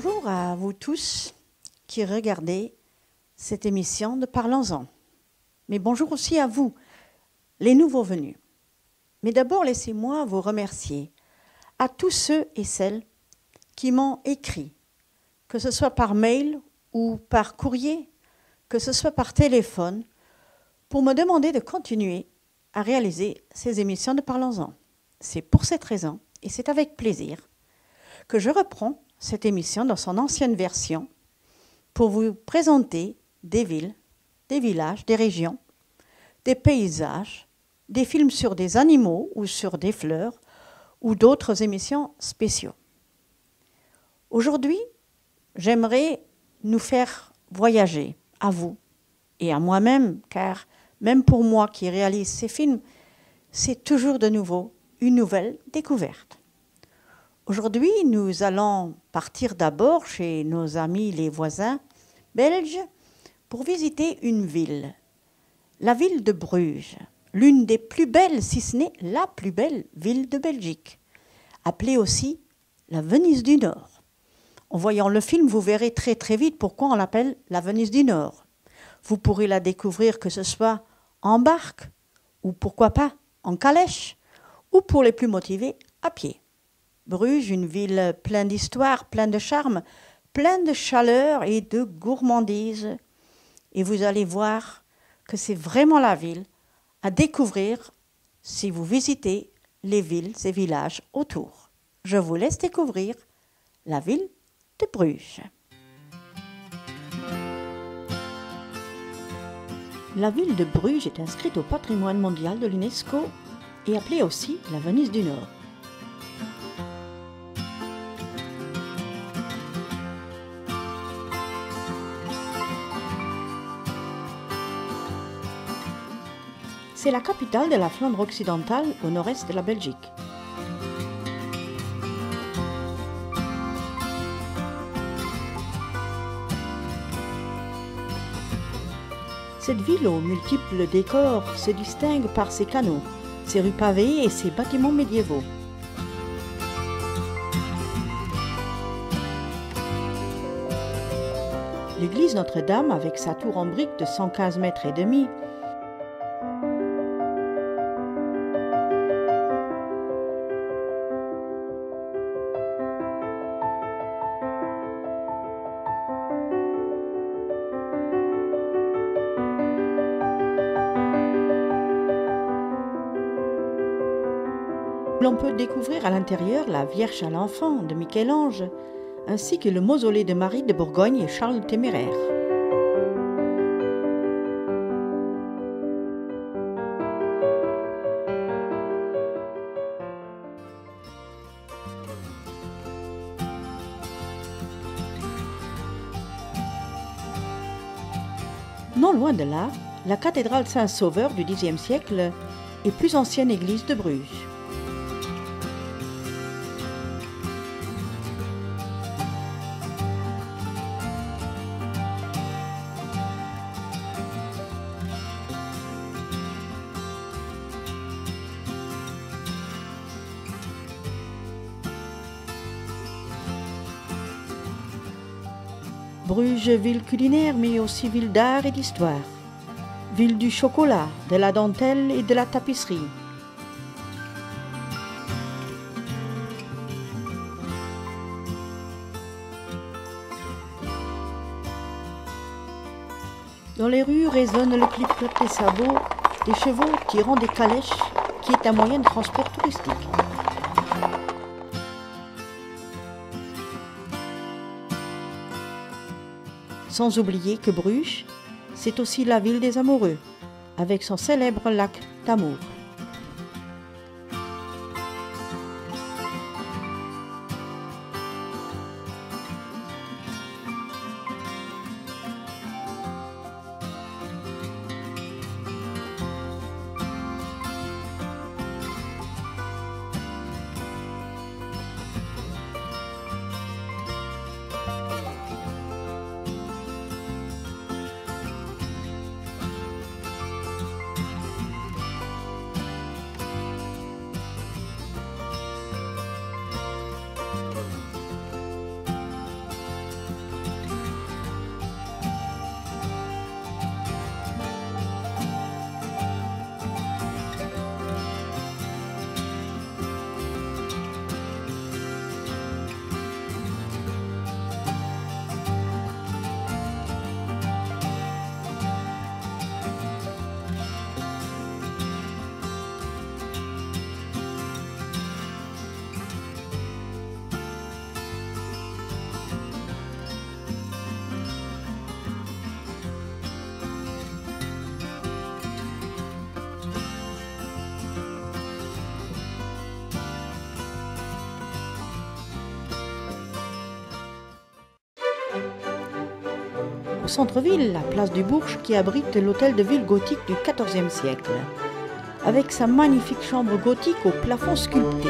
Bonjour à vous tous qui regardez cette émission de Parlons-en. Mais bonjour aussi à vous, les nouveaux venus. Mais d'abord, laissez-moi vous remercier à tous ceux et celles qui m'ont écrit, que ce soit par mail ou par courrier, que ce soit par téléphone, pour me demander de continuer à réaliser ces émissions de Parlons-en. C'est pour cette raison, et c'est avec plaisir, que je reprends cette émission dans son ancienne version pour vous présenter des villes, des villages, des régions, des paysages, des films sur des animaux ou sur des fleurs ou d'autres émissions spéciaux. Aujourd'hui, j'aimerais nous faire voyager, à vous et à moi-même, car même pour moi qui réalise ces films, c'est toujours de nouveau une nouvelle découverte. Aujourd'hui, nous allons partir d'abord chez nos amis les voisins belges pour visiter une ville, la ville de Bruges, l'une des plus belles, si ce n'est la plus belle ville de Belgique, appelée aussi la Venise du Nord. En voyant le film, vous verrez très très vite pourquoi on l'appelle la Venise du Nord. Vous pourrez la découvrir que ce soit en barque ou pourquoi pas en calèche ou pour les plus motivés à pied. Bruges, une ville pleine d'histoire, pleine de charme, pleine de chaleur et de gourmandise. Et vous allez voir que c'est vraiment la ville à découvrir si vous visitez les villes et villages autour. Je vous laisse découvrir la ville de Bruges. La ville de Bruges est inscrite au patrimoine mondial de l'UNESCO et appelée aussi la Venise du Nord. C'est la capitale de la Flandre occidentale au nord-est de la Belgique. Cette ville aux multiples décors se distingue par ses canaux, ses rues pavées et ses bâtiments médiévaux. L'église Notre-Dame, avec sa tour en briques de 115 mètres et demi, l'on peut découvrir à l'intérieur la Vierge à l'Enfant de Michel-Ange, ainsi que le mausolée de Marie de Bourgogne et Charles le Téméraire. Non loin de là, la cathédrale Saint-Sauveur du Xe siècle et plus ancienne église de Bruges. Bruges, ville culinaire, mais aussi ville d'art et d'histoire. Ville du chocolat, de la dentelle et de la tapisserie. Dans les rues résonne le clip-clap des sabots, des chevaux tirant des calèches, qui est un moyen de transport touristique. Sans oublier que Bruges, c'est aussi la ville des amoureux, avec son célèbre lac d'Amour. au centre-ville, la place du Bourg qui abrite l'hôtel de ville gothique du XIVe siècle, avec sa magnifique chambre gothique au plafond sculpté.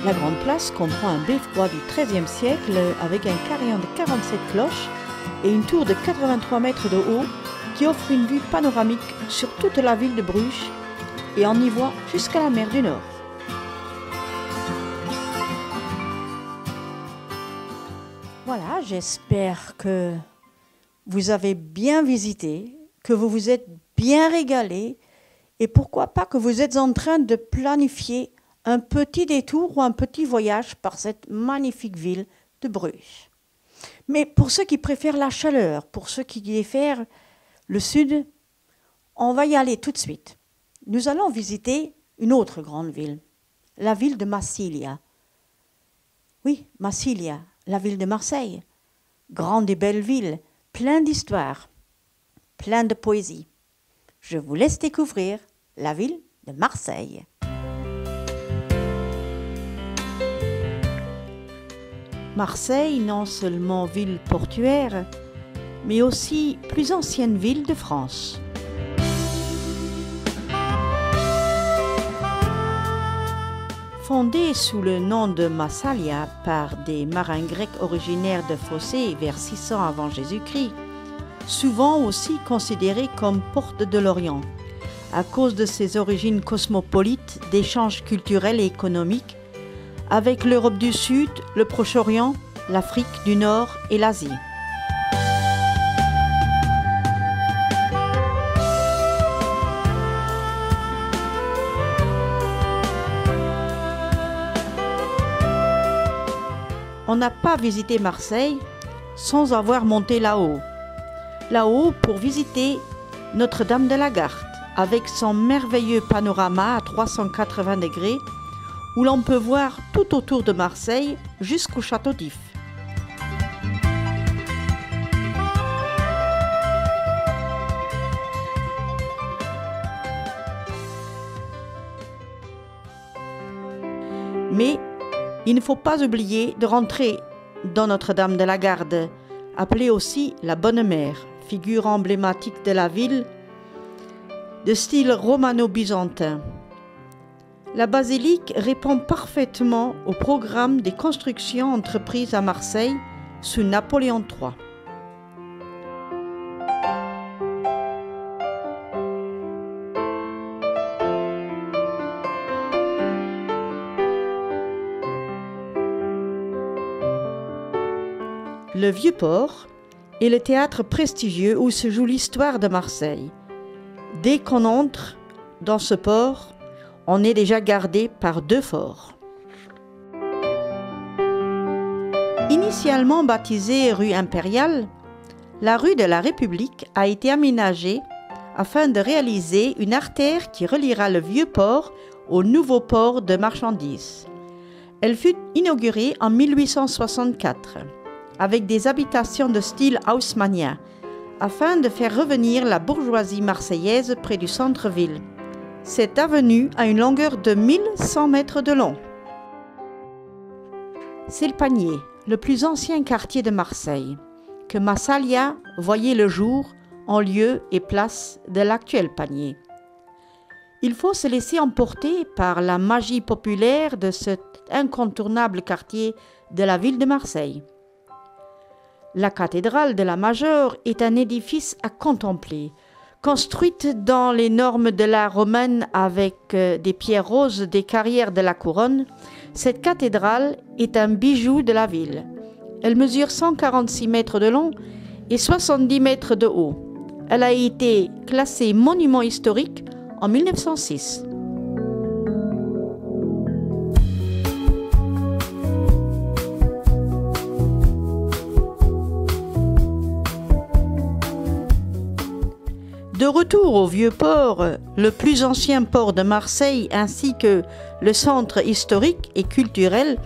La grande place comprend un beffroi du XIIIe siècle avec un carillon de 47 cloches et une tour de 83 mètres de haut qui offre une vue panoramique sur toute la ville de Bruges et on y voit jusqu'à la mer du Nord. Voilà, j'espère que vous avez bien visité, que vous vous êtes bien régalé et pourquoi pas que vous êtes en train de planifier un petit détour ou un petit voyage par cette magnifique ville de Bruges. Mais pour ceux qui préfèrent la chaleur, pour ceux qui préfèrent le sud, on va y aller tout de suite. Nous allons visiter une autre grande ville, la ville de Massilia. Oui, Massilia, la ville de Marseille. Grande et belle ville, plein d'histoire, plein de poésie. Je vous laisse découvrir la ville de Marseille. Marseille, non seulement ville portuaire, mais aussi plus ancienne ville de France. Fondée sous le nom de Massalia par des marins grecs originaires de Phocée vers 600 avant Jésus-Christ, souvent aussi considérée comme porte de l'Orient, à cause de ses origines cosmopolites d'échanges culturels et économiques avec l'Europe du Sud, le Proche-Orient, l'Afrique du Nord et l'Asie. On n'a pas visité Marseille sans avoir monté là-haut. Là-haut pour visiter Notre-Dame de la Garde, avec son merveilleux panorama à 380 degrés, où l'on peut voir tout autour de Marseille jusqu'au château d'If. Mais il ne faut pas oublier de rentrer dans Notre-Dame de la Garde, appelée aussi la Bonne Mère, figure emblématique de la ville, de style romano-byzantin. La basilique répond parfaitement au programme des constructions entreprises à Marseille sous Napoléon III. Le Vieux-Port est le théâtre prestigieux où se joue l'histoire de Marseille. Dès qu'on entre dans ce port, on est déjà gardé par deux forts. Initialement baptisée rue Impériale, la rue de la République a été aménagée afin de réaliser une artère qui reliera le vieux port au nouveau port de marchandises. Elle fut inaugurée en 1864 avec des habitations de style haussmannien afin de faire revenir la bourgeoisie marseillaise près du centre-ville. Cette avenue a une longueur de 1100 mètres de long. C'est le Panier, le plus ancien quartier de Marseille, que Massalia voyait le jour en lieu et place de l'actuel Panier. Il faut se laisser emporter par la magie populaire de cet incontournable quartier de la ville de Marseille. La cathédrale de la Major est un édifice à contempler. Construite dans les normes de l'art romain avec des pierres roses des carrières de la couronne, cette cathédrale est un bijou de la ville, Elle mesure 146 mètres de long et 70 mètres de haut. Elle a été classée monument historique en 1906. De retour au Vieux-Port, le plus ancien port de Marseille ainsi que le centre historique et culturel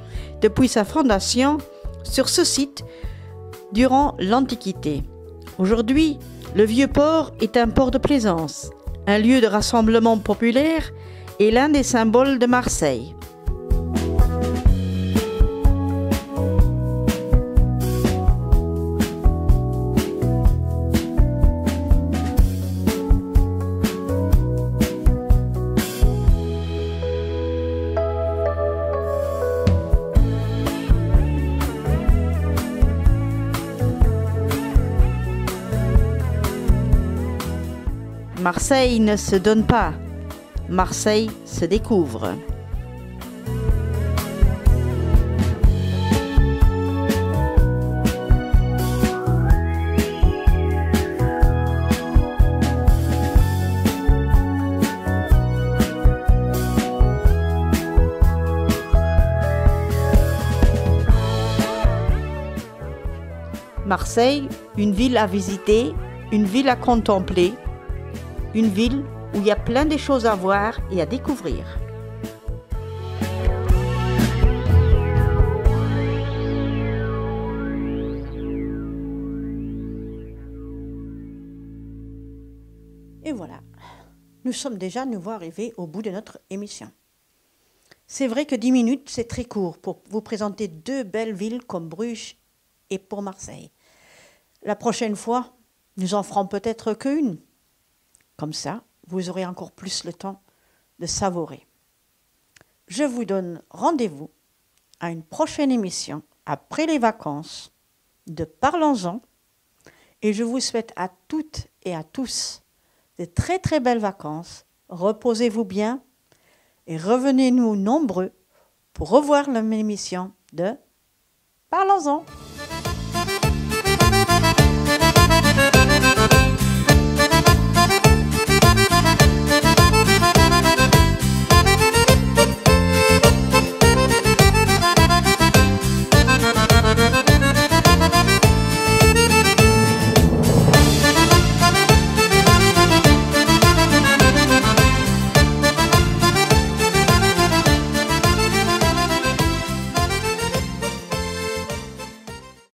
depuis sa fondation sur ce site durant l'Antiquité. Aujourd'hui, le Vieux-Port est un port de plaisance, un lieu de rassemblement populaire et l'un des symboles de Marseille. Marseille ne se donne pas, Marseille se découvre. Marseille, une ville à visiter, une ville à contempler, une ville où il y a plein de choses à voir et à découvrir. Et voilà, nous sommes déjà nouveau arrivés au bout de notre émission. C'est vrai que 10 minutes, c'est très court pour vous présenter deux belles villes comme Bruges et pour Marseille. La prochaine fois, nous en ferons peut-être qu'une. Comme ça, vous aurez encore plus le temps de savourer. Je vous donne rendez-vous à une prochaine émission après les vacances de Parlons-en et je vous souhaite à toutes et à tous de très très belles vacances. Reposez-vous bien et revenez-nous nombreux pour revoir l'émission de Parlons-en.